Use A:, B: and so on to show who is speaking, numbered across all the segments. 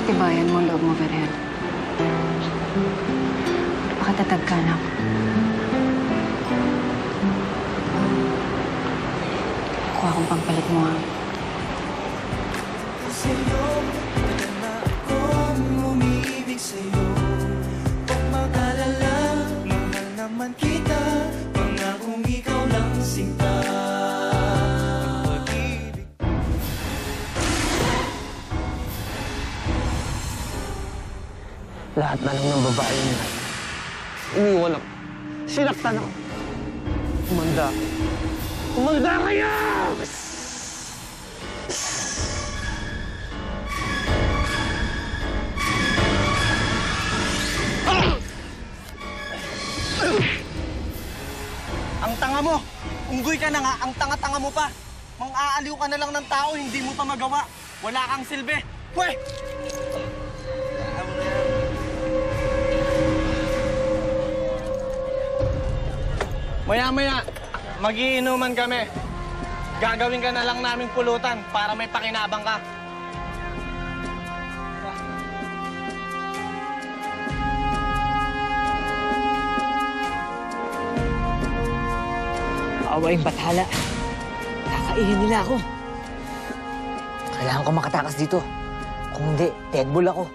A: Pagtibayan mo ang loob mo, Berhel. Pakatatag ka, anak. Kuha akong pangpalit mo, ha?
B: Sa'yo, tagal na akong umibig sa'yo. Huwag mag-alala, mahal naman kita. Pangakong ikaw lang sinta. Ang pag-ibig.
C: Lahat na lang ng babae niya. Iniwan ako. Sinaktan ako. Umanda. Umanda kayo!
B: Ang tanga mo! Unggoy ka na nga, ang tanga-tanga mo pa! Mang-aaliw ka na lang ng tao, hindi mo pa magawa! Wala kang silbi! Pwe! Maya-maya, magiinuman kami. Gagawin ka na lang naming pulutan para may pakinabang ka.
C: Awaing bathala. Kakaihin nila ako. Kailangan ko makatakas dito. Kung hindi, deadball ako.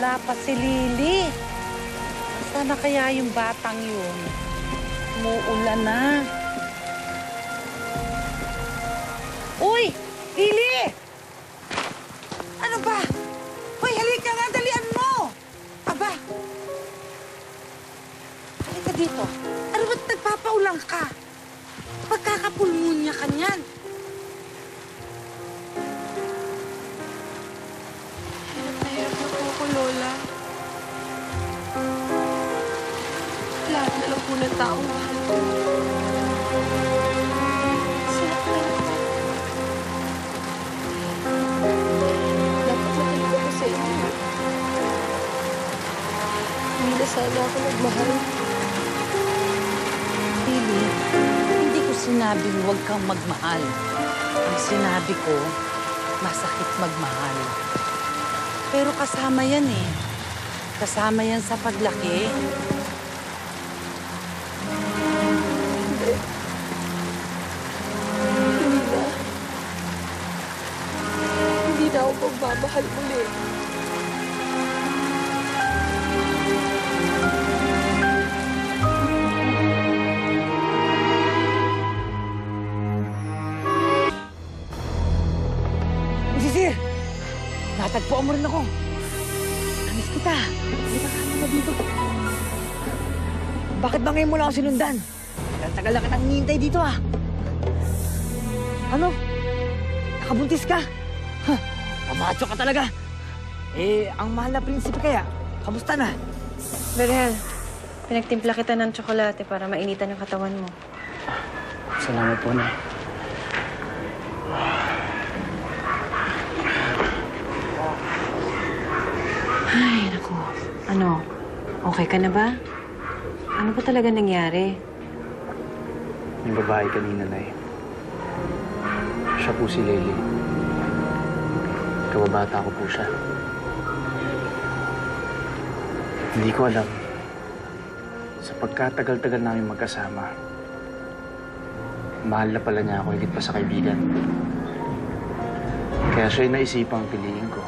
D: Wala pa si Lily. Sana kaya yung batang yun? Umuulan na. Uy! Lily! Ano ba? Uy, halika nga, dalian mo! Aba! Halika dito. Ano ba't nagpapaulang ka? Pagkakapulmonya ka niyan.
E: Nahirap na po ako, Lola. Lahat na lang po ng taong mahal ko. Sakit. Dapat natin ko sa inyo. Hindi na sana ako nagmahal.
D: Lily, hindi ko sinabing huwag kang magmahal. Ang sinabi ko, masakit magmahal. Pero kasama yan eh. Kasama yan sa paglaki.
E: Hindi na. Hindi na ako magmamahal muli.
C: Sisir! Natagpuan mo rin ako. Namiss kita. Hindi ka kami dito. Bakit ba ngayon mo lang ako sinundan? Tagal na kitang hinihintay dito, ah. Ano? Nakabuntis ka? Ha? Kamacho ka talaga. Eh, ang mahal na prinsipe kaya, kamusta na?
A: Berhel, pinagtimpla kita ng tsokolate para mainitan yung katawan mo.
B: Salamat po, Nay.
A: Ay, naku. Ano? Okay ka na ba? Ano ba talaga nangyari?
F: Yung babae kanina, Nay. Siya po si Lily. Kababata ko po siya. Hindi ko alam. Sa pagkatagal-tagal namin magkasama, mahal na pala niya ako, higit pa sa kaibigan. Kaya siya'y naisipang piliin ko.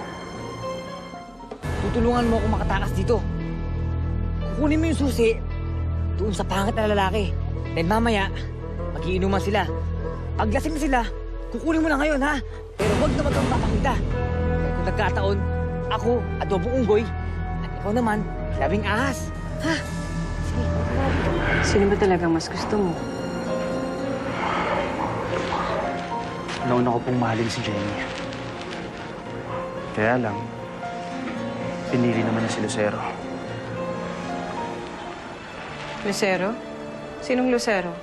C: Tutulungan mo ako makatakas dito. Kukunin mo yung susi doon sa pangit na lalaki. Then mamaya, magiinuman sila. Paglasing sila, kukunin mo na ngayon, ha? Pero huwag na kang papakita. Kaya kung nagkataon, ako, adobong unggoy, at ikaw naman, labing ahas. Ha? Sige.
A: Sino ba talaga mas gusto mo?
F: Nauna ko pong mahalin si Jenny. Kaya lang, pinili naman na si Lucero.
A: Lucero? Sinong Lucero?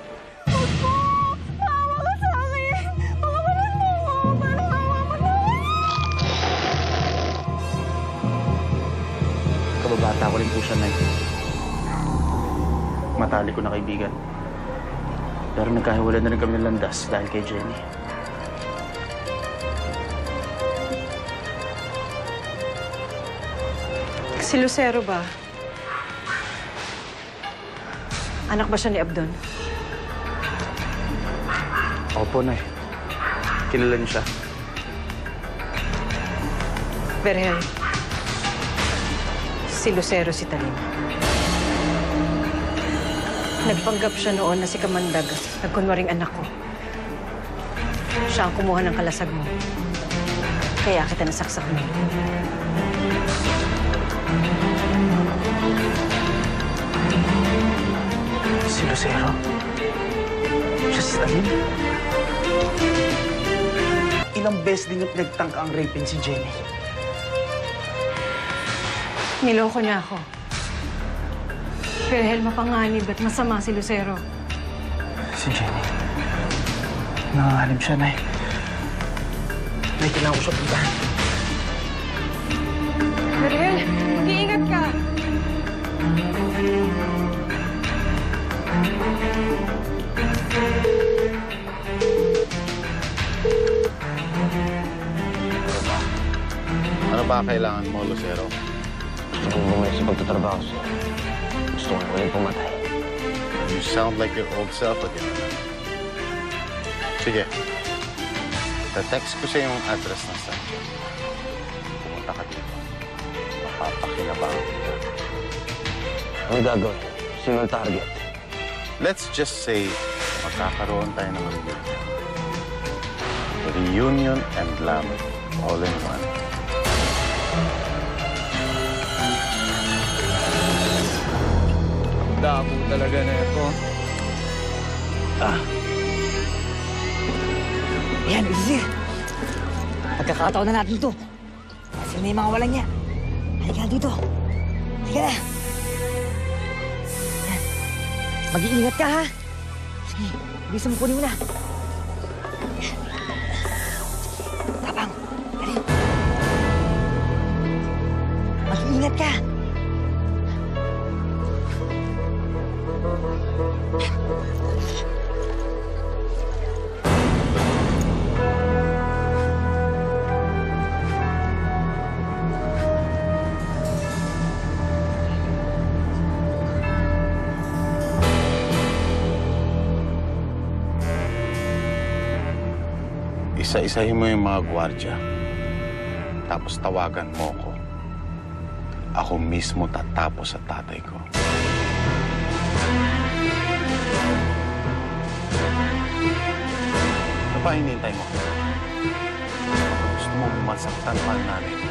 F: Kababata ko rin po siya, Nay. Matalik ko na kaibigan. Pero nagkahiwalay na rin kami ng landas dahil kay Jenny.
A: Si Lucero ba? Anak ba siya ni Abdon?
F: Opo, Nay. Kilala niyo siya.
A: Berhel, si Lucero si Talim. Nagpanggap siya noon na si Kamandag, nagkunwaring anak ko. Siya ang kumuha ng kalasag mo. Kaya kita nasaksak mo.
F: Si Lucero? Siya si Talim? Ilang beses din yung pinagtangka ang rapin si Jenny.
A: Niloko niya ako. Berhel, mapanganib at masama si Lucero.
F: Si Jenny. Nanganganib siya, Nay. Nay, kailangan ko siya puntahan.
A: Berhel, mag-iingat ka!
G: Ano ba kailangan mo, Lucero?
H: Gusto kong bumalik sa pagtatrabaho, sir. Gusto kong ulit pumatay.
G: You sound like your old self again. Sige. Text ko sa yung address ng Sancho. Pumunta ka dito. Mapapakinabangan kita.
H: Ano gagawin? Sino ang target?
G: Let's just say, magkakaroon tayo ng reunion. Reunion and glamour. All in one.
B: Damo talaga na ito.
C: Ayan, sir. Pagkakataon na natin to. Kasi may mga walang niya. Halika na dito. Halika na. Ayan. Mag-iingat ka, ha? Sige, bisa mo kunin mo na. Tapang, dali. Mag-iingat ka.
G: Isa-isahin mo yung mga gwardya. Tapos tawagan mo ko. Ako mismo tatapos sa tatay ko. Ano pa hinihintay mo? Gusto mo masaktan pa ang nanay mo?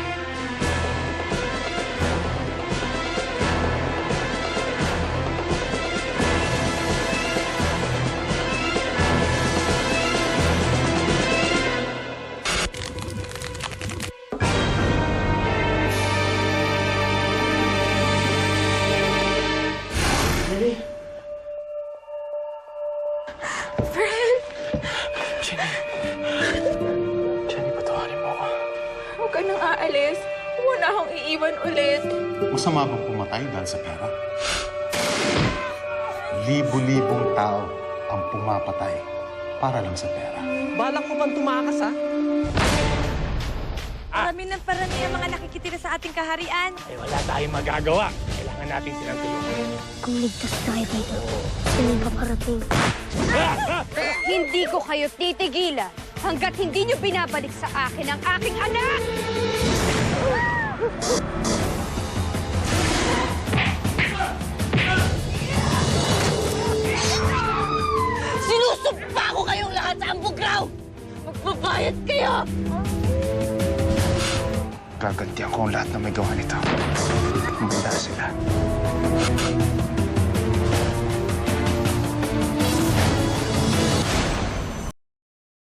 F: Jenny, patawarin mo ako.
E: Huwag ka nang aalis. Huwag mo na akong iiwan ulit.
G: Masama bang pumatay dahil sa pera? Libo-libong tao ang pumapatay para lang sa pera.
B: Balak mo bang tumakas, ha?
I: Parami ng parami ang mga nakikitira sa ating kaharian.
J: Eh, wala tayong magagawa. Kailangan natin silang tulungan.
K: Kung ligtas tayo dito, sino ka parating?
I: Hindi ko kayo titigilan hanggat hindi nyo binabalik sa akin ang aking anak! Sinusumpa ko kayong lahat sa ambugraw! Magbabayad kayo!
F: Gagantihan ko ang lahat na may gawa nito.